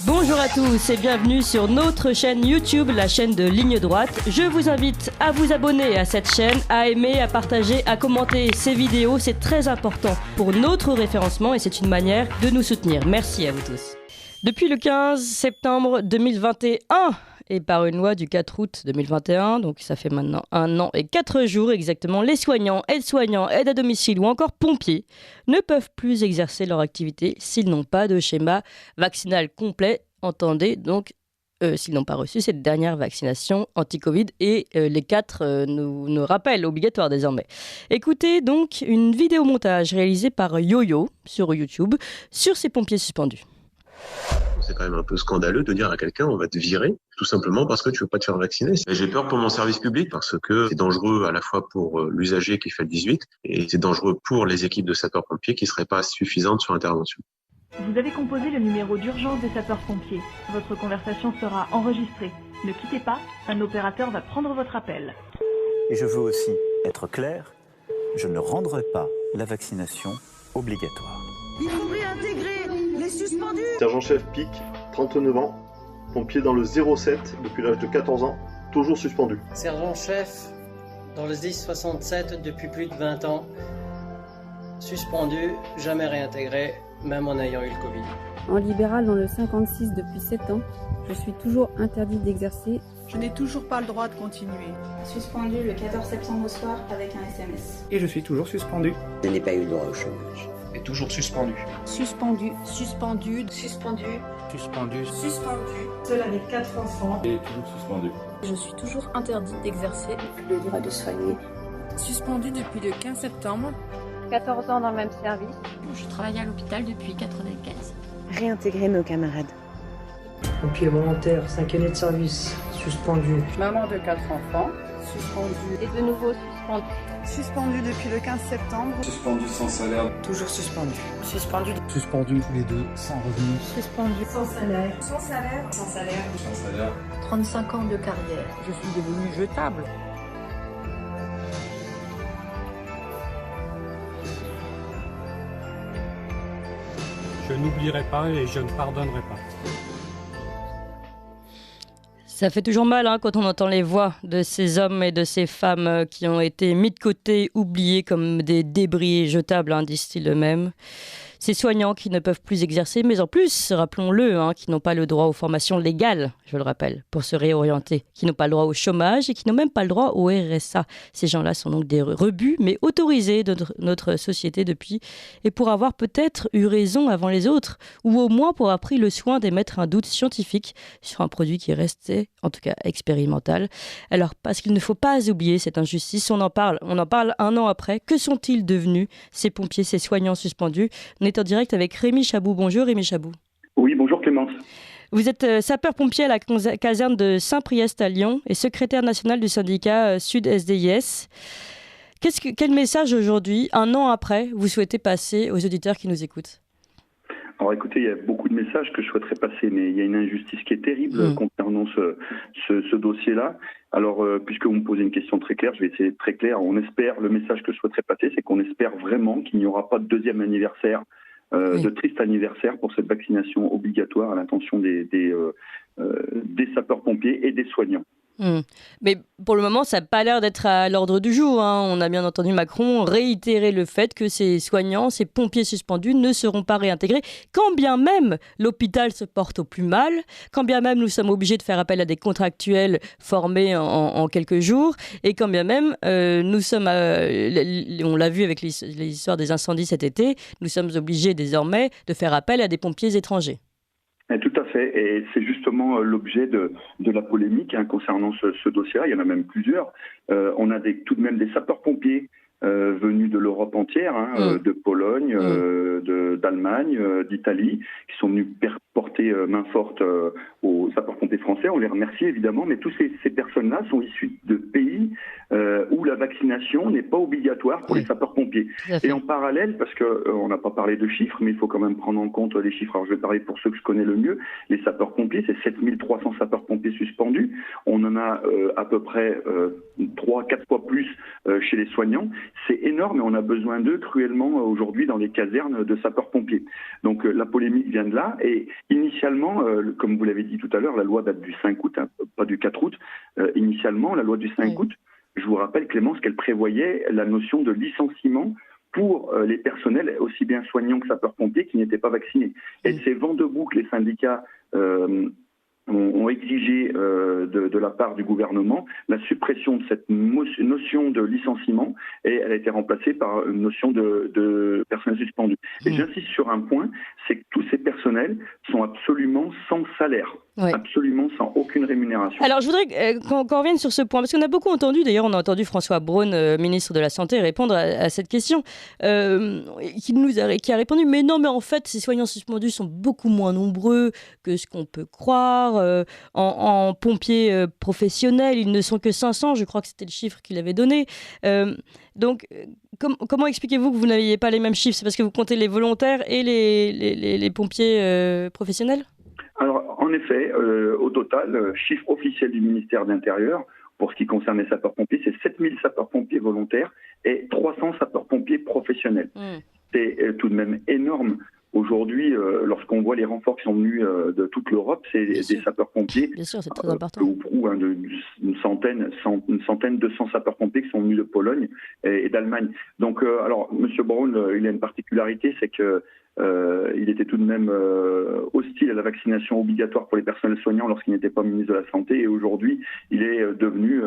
Bonjour à tous et bienvenue sur notre chaîne YouTube, la chaîne de Ligne Droite. Je vous invite à vous abonner à cette chaîne, à aimer, à partager, à commenter ces vidéos. C'est très important pour notre référencement et c'est une manière de nous soutenir. Merci à vous tous. Depuis le 15 septembre 2021 et par une loi du 4 août 2021, donc ça fait maintenant 1 an et 4 jours exactement, les soignants, aides-soignants, aides à domicile ou encore pompiers ne peuvent plus exercer leur activité s'ils n'ont pas de schéma vaccinal complet. Entendez donc s'ils n'ont pas reçu cette dernière vaccination anti-Covid et les 4 nous rappellent obligatoire désormais. Écoutez donc une vidéo montage réalisée par YoYo sur YouTube sur ces pompiers suspendus. C'est quand même un peu scandaleux de dire à quelqu'un on va te virer tout simplement parce que tu veux pas te faire vacciner. Et j'ai peur pour mon service public parce que c'est dangereux à la fois pour l'usager qui fait le 18 et c'est dangereux pour les équipes de sapeurs-pompiers qui seraient pas suffisantes sur intervention. Vous avez composé le numéro d'urgence des sapeurs-pompiers. Votre conversation sera enregistrée. Ne quittez pas, un opérateur va prendre votre appel. Et je veux aussi être clair, je ne rendrai pas la vaccination obligatoire. Il faut réintégrer les suspendus. Sergent-chef Pic, 39 ans, pompier dans le 07 depuis l'âge de 14 ans, toujours suspendu. Sergent-chef dans le 1067 depuis plus de 20 ans, suspendu, jamais réintégré, même en ayant eu le Covid. En libéral dans le 56 depuis 7 ans, je suis toujours interdit d'exercer. Je n'ai toujours pas le droit de continuer. Suspendu le 14 septembre au soir avec un SMS. Et je suis toujours suspendu. Je n'ai pas eu le droit au chômage. Et toujours suspendu. Suspendu, suspendu, suspendu, suspendu, suspendu. Seul avec 4 enfants. Et toujours suspendu. Je suis toujours interdit d'exercer. Le droit de soigner. Suspendu depuis le 15 septembre. 14 ans dans le même service. Je travaille à l'hôpital depuis 95. Réintégrer nos camarades. Pompier volontaire, 5 années de service, suspendu. Maman de 4 enfants, suspendu. Et de nouveau suspendu. Suspendu depuis le 15 septembre. Suspendu sans salaire. Toujours suspendu. Suspendu. Suspendu tous les deux, sans revenu. Suspendu sans salaire. Sans salaire. Sans salaire. Sans salaire. 35 ans de carrière. Je suis devenu jetable. Je n'oublierai pas et je ne pardonnerai pas. Ça fait toujours mal quand on entend les voix de ces hommes et de ces femmes qui ont été mis de côté, oubliés comme des débris jetables, disent-ils eux-mêmes. Ces soignants qui ne peuvent plus exercer, mais en plus, rappelons-le, qui n'ont pas le droit aux formations légales, je le rappelle, pour se réorienter, qui n'ont pas le droit au chômage et qui n'ont même pas le droit au RSA. Ces gens-là sont donc des rebuts, mais autorisés de notre société depuis, et pour avoir peut-être eu raison avant les autres, ou au moins pour avoir pris le soin d'émettre un doute scientifique sur un produit qui restait, en tout cas expérimental. Alors, parce qu'il ne faut pas oublier cette injustice, on en parle 1 an après. Que sont-ils devenus, ces pompiers, ces soignants suspendus ? On est en direct avec Rémi Chabou. Bonjour Rémi Chabou. Oui, bonjour Clémence. Vous êtes sapeur-pompier à la caserne de Saint-Priest à Lyon et secrétaire national du syndicat Sud SDIS. Quel message aujourd'hui, 1 an après, vous souhaitez passer aux auditeurs qui nous écoutent ? Alors écoutez, il y a beaucoup de messages que je souhaiterais passer, mais il y a une injustice qui est terrible concernant ce dossier-là. Alors, puisque vous me posez une question très claire, je vais essayer d'être très clair. On espère, le message que je souhaiterais passer, c'est qu'on espère vraiment qu'il n'y aura pas de deuxième anniversaire, de triste anniversaire pour cette vaccination obligatoire à l'intention des sapeurs-pompiers et des soignants. Mais pour le moment, ça n'a pas l'air d'être à l'ordre du jour. On a bien entendu Macron réitérer le fait que ces soignants, ces pompiers suspendus ne seront pas réintégrés, quand bien même l'hôpital se porte au plus mal, quand bien même nous sommes obligés de faire appel à des contractuels formés en quelques jours, et quand bien même nous sommes, on l'a vu avec les histoires des incendies cet été, nous sommes obligés désormais de faire appel à des pompiers étrangers. Tout à fait, et c'est justement l'objet de la polémique concernant ce dossier-là. Il y en a même plusieurs. On a tout de même des sapeurs-pompiers venus de l'Europe entière, de Pologne, d'Allemagne, d'Italie, qui sont venus porter main forte aux sapeurs-pompiers français. On les remercie évidemment, mais toutes ces personnes-là sont issues de pays où la vaccination n'est pas obligatoire pour les sapeurs-pompiers. Et en parallèle, parce qu'on n'a pas parlé de chiffres, mais il faut quand même prendre en compte les chiffres. Alors je vais parler pour ceux que je connais le mieux. Les sapeurs-pompiers, c'est 7300 sapeurs-pompiers suspendus. On en a à peu près 3-4 fois plus chez les soignants. C'est énorme et on a besoin d'eux cruellement aujourd'hui dans les casernes de sapeurs-pompiers. Donc la polémique vient de là. Et initialement, comme vous l'avez dit tout à l'heure, la loi date du 5 août, hein, pas du 4 août. Initialement, la loi du 5 août, je vous rappelle, Clémence, qu'elle prévoyait la notion de licenciement pour les personnels, aussi bien soignants que sapeurs-pompiers, qui n'étaient pas vaccinés. Et c'est vent debout que les syndicats ont exigé de la part du gouvernement la suppression de cette notion de licenciement, et elle a été remplacée par une notion de personnel suspendu. Et j'insiste sur un point, c'est que tous ces personnels sont absolument sans salaire. Absolument sans aucune rémunération. Alors je voudrais qu'on revienne sur ce point, parce qu'on a beaucoup entendu, d'ailleurs on a entendu François Braun, ministre de la Santé, répondre à cette question, qui a répondu, mais non, mais en fait ces soignants suspendus sont beaucoup moins nombreux que ce qu'on peut croire, en pompiers professionnels, ils ne sont que 500, je crois que c'était le chiffre qu'il avait donné. Donc comment expliquez-vous que vous n'aviez pas les mêmes chiffres? C'est parce que vous comptez les volontaires et les pompiers professionnels? Alors, en effet, au total, chiffre officiel du ministère de l'Intérieur, pour ce qui concerne les sapeurs-pompiers, c'est 7000 sapeurs-pompiers volontaires et 300 sapeurs-pompiers professionnels. C'est tout de même énorme. Aujourd'hui, lorsqu'on voit les renforts qui sont venus de toute l'Europe, c'est des sapeurs-pompiers. Bien sûr, c'est très important. Une centaine, 200 sapeurs-pompiers qui sont venus de Pologne et d'Allemagne. Donc, alors, M. Braun, il a une particularité, c'est que il était tout de même hostile à la vaccination obligatoire pour les personnels soignants lorsqu'il n'était pas ministre de la Santé, et aujourd'hui il est devenu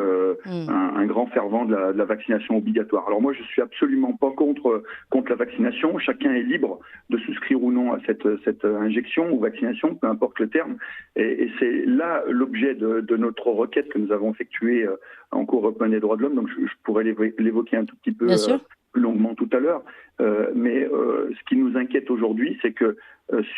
un grand fervent de la vaccination obligatoire. Alors moi je suis absolument pas contre la vaccination, chacun est libre de souscrire ou non à cette injection ou vaccination, peu importe le terme, et c'est là l'objet de notre requête que nous avons effectuée en Cour européenne des droits de l'homme, donc je pourrais l'évoquer un tout petit peu plus longuement tout à l'heure, mais ce qui nous inquiète aujourd'hui, c'est que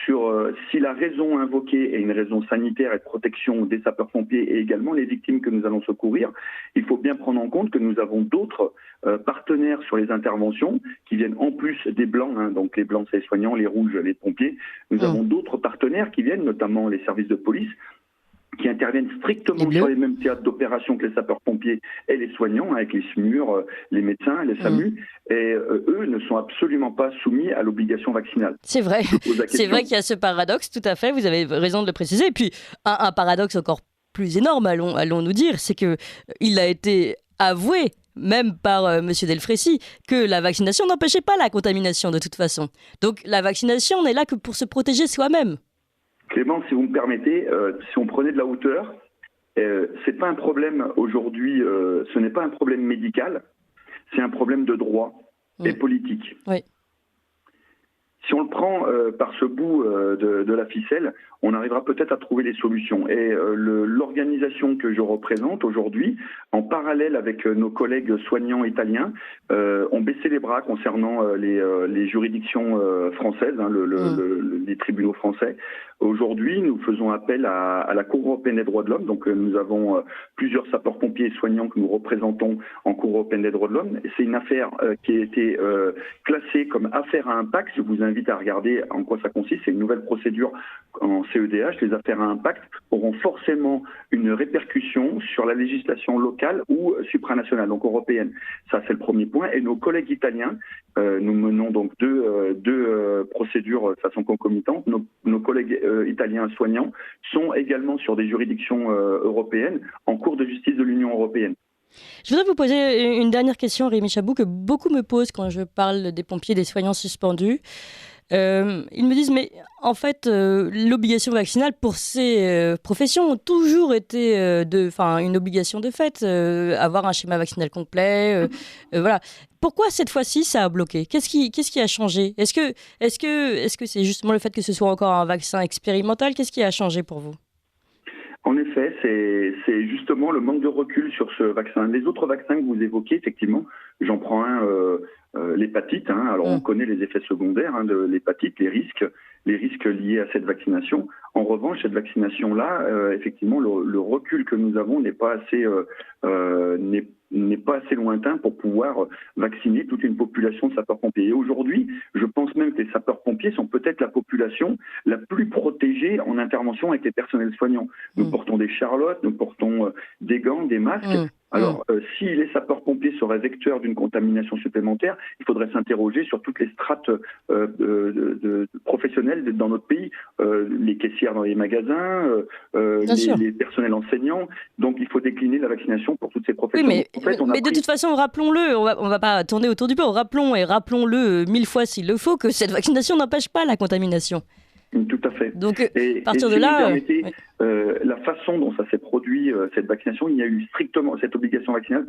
si la raison invoquée est une raison sanitaire et de protection des sapeurs-pompiers et également les victimes que nous allons secourir, il faut bien prendre en compte que nous avons d'autres partenaires sur les interventions qui viennent en plus des blancs, hein, donc les blancs c'est les soignants, les rouges les pompiers, nous avons d'autres partenaires qui viennent, notamment les services de police, qui interviennent strictement sur les mêmes théâtres d'opération que les sapeurs-pompiers et les soignants, avec les SMUR, les médecins, les SAMU, et eux ne sont absolument pas soumis à l'obligation vaccinale. C'est vrai, c'est vrai qu'il y a ce paradoxe, tout à fait, vous avez raison de le préciser. Et puis, un paradoxe encore plus énorme, allons nous dire, c'est qu'il a été avoué, même par M. Delfraissy, que la vaccination n'empêchait pas la contamination de toute façon. Donc la vaccination, on est là que pour se protéger soi-même. Clément, si vous me permettez, si on prenait de la hauteur, c'est pas un problème aujourd'hui, ce n'est pas un problème médical, c'est un problème de droit et politique. Oui. Si on le prend par ce bout de la ficelle, on arrivera peut-être à trouver les solutions. Et l'organisation que je représente aujourd'hui, en parallèle avec nos collègues soignants italiens, ont baissé les bras concernant les juridictions françaises, hein, les tribunaux français. Aujourd'hui, nous faisons appel à la Cour européenne des droits de l'homme. Donc, nous avons plusieurs sapeurs-pompiers et soignants que nous représentons en Cour européenne des droits de l'homme. C'est une affaire qui a été classée comme affaire à impact. Je vous invite à regarder en quoi ça consiste. C'est une nouvelle procédure en CEDH. Les affaires à impact auront forcément une répercussion sur la législation locale ou supranationale, donc européenne. Ça, c'est le premier point. Et nos collègues italiens, nous menons donc deux procédures de façon concomitante. Nos collègues italiens soignants sont également sur des juridictions européennes en cours de justice de l'Union européenne. Je voudrais vous poser une dernière question, Rémi Chabot, que beaucoup me posent quand je parle des pompiers, des soignants suspendus. Ils me disent, mais en fait, l'obligation vaccinale pour ces professions ont toujours été une obligation de fait, avoir un schéma vaccinal complet, voilà. Pourquoi cette fois-ci ça a bloqué ? Qu'est-ce qui a changé ? Est-ce que c'est justement le fait que ce soit encore un vaccin expérimental ? Qu'est-ce qui a changé pour vous ? En effet, c'est justement le manque de recul sur ce vaccin. Les autres vaccins que vous évoquez, effectivement, j'en prends un, l'hépatite. Hein, alors on connaît les effets secondaires de l'hépatite, les risques. les risques liés à cette vaccination. En revanche, cette vaccination-là, effectivement, le recul que nous avons n'est pas assez lointain pour pouvoir vacciner toute une population de sapeurs-pompiers. Et aujourd'hui, je pense même que les sapeurs-pompiers sont peut-être la population la plus protégée en intervention avec les personnels soignants. Nous portons des charlottes, nous portons des gants, des masques. Alors, si les sapeurs-pompiers seraient vecteurs d'une contamination supplémentaire, il faudrait s'interroger sur toutes les strates professionnelles dans notre pays, les caissières dans les magasins, les personnels enseignants. Donc, il faut décliner la vaccination pour toutes ces professions. Oui, mais de toute façon, rappelons-le, on va pas tourner autour du pot, rappelons-le 1000 fois s'il le faut, que cette vaccination n'empêche pas la contamination. Tout à fait. Donc, à partir de là... la façon dont ça s'est produit, cette vaccination, cette obligation vaccinale,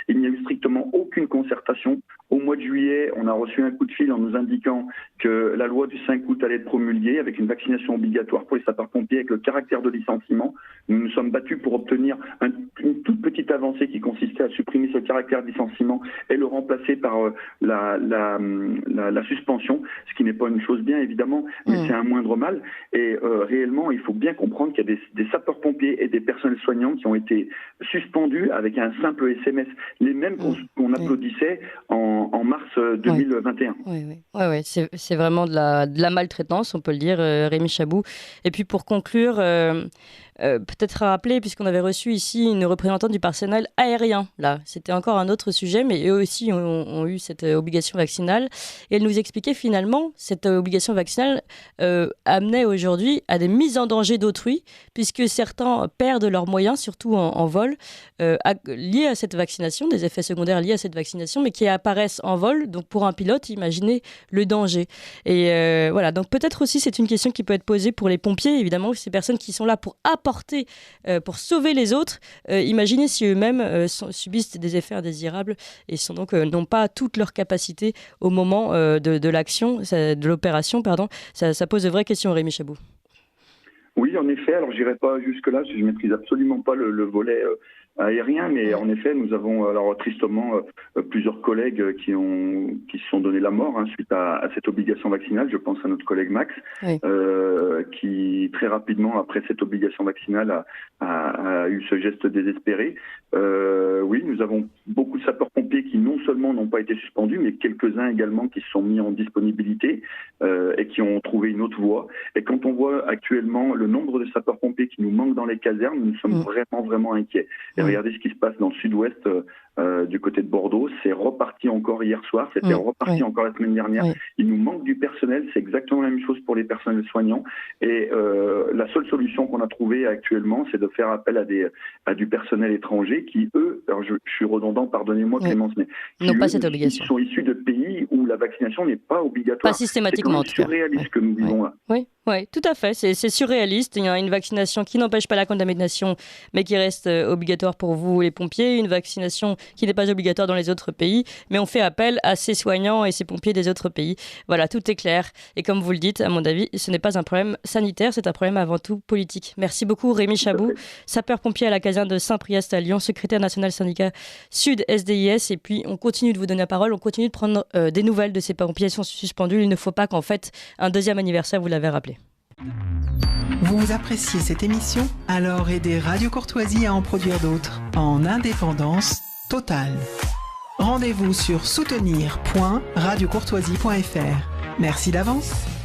il n'y a eu strictement aucune concertation. Au mois de juillet, on a reçu un coup de fil en nous indiquant que la loi du 5 août allait être promulguée avec une vaccination obligatoire pour les sapeurs-pompiers avec le caractère de licenciement. Nous nous sommes battus pour obtenir une toute petite avancée qui consistait à supprimer ce caractère de licenciement et le remplacer par la suspension, ce qui n'est pas une chose bien évidemment, mais c'est un moindre mal. Et réellement, il faut bien comprendre qu'il y a des sapeurs-pompiers et des personnels soignants qui ont été suspendus avec un simple SMS, les mêmes qu'on applaudissait en mars 2021. Oui, c'est vraiment de la maltraitance, on peut le dire, Rémi Chabou. Et puis pour conclure, peut-être à rappeler, puisqu'on avait reçu ici une représentante du personnel aérien, là, c'était encore un autre sujet, mais eux aussi ont eu cette obligation vaccinale, et elle nous expliquait finalement, cette obligation vaccinale amenait aujourd'hui à des mises en danger d'autrui, puisque certains perdent leurs moyens, surtout en vol, liés à cette vaccination, des effets secondaires liés à cette vaccination, mais qui apparaissent en vol, donc pour un pilote, imaginez le danger. Et voilà, donc peut-être aussi c'est une question qui peut être posée pour les pompiers, évidemment, ces personnes qui sont là pour apporter, pour sauver les autres. Imaginez si eux-mêmes subissent des effets indésirables et sont donc n'ont pas toutes leurs capacités au moment de l'action, de l'opération, pardon. Ça pose de vraies questions, Rémi Chabou. Oui, en effet. Alors, j'irai pas jusque-là, je ne maîtrise absolument pas le volet aérien, mais en effet, nous avons alors tristement plusieurs collègues qui se sont donné la mort suite à cette obligation vaccinale. Je pense à notre collègue Max, qui très rapidement après cette obligation vaccinale a eu ce geste désespéré. Oui, nous avons beaucoup de sapeurs-pompiers qui non seulement n'ont pas été suspendus, mais quelques-uns également qui se sont mis en disponibilité et qui ont trouvé une autre voie. Et quand on voit actuellement le nombre de sapeurs-pompiers qui nous manquent dans les casernes, nous sommes vraiment inquiets. Et regardez ce qui se passe dans le sud-ouest du côté de Bordeaux. C'est reparti encore hier soir, c'était reparti encore la semaine dernière. Il nous manque du personnel, c'est exactement la même chose pour les personnels soignants. Et la seule solution qu'on a trouvée actuellement, c'est de faire appel à du personnel étranger qui, eux, alors je suis redondant, pardonnez-moi Clémence, mais qui sont issus de pays où la vaccination n'est pas obligatoire. Pas systématiquement, c'est surréaliste que nous vivons là. Oui, tout à fait. C'est surréaliste. Il y a une vaccination qui n'empêche pas la contamination, mais qui reste obligatoire pour vous, les pompiers. Une vaccination qui n'est pas obligatoire dans les autres pays, mais on fait appel à ces soignants et ces pompiers des autres pays. Voilà, tout est clair. Et comme vous le dites, à mon avis, ce n'est pas un problème sanitaire, c'est un problème avant tout politique. Merci beaucoup, Rémi Chabou, sapeur-pompier à la caserne de Saint-Priest à Lyon, secrétaire national syndicat Sud SDIS. Et puis, on continue de vous donner la parole, on continue de prendre des nouvelles de ces pompiers qui sont suspendus. Il ne faut pas qu'en fait, un deuxième anniversaire, vous l'avez rappelé. Vous appréciez cette émission? Alors aidez Radio Courtoisie à en produire d'autres, en indépendance totale. Rendez-vous sur soutenir.radiocourtoisie.fr. Merci d'avance.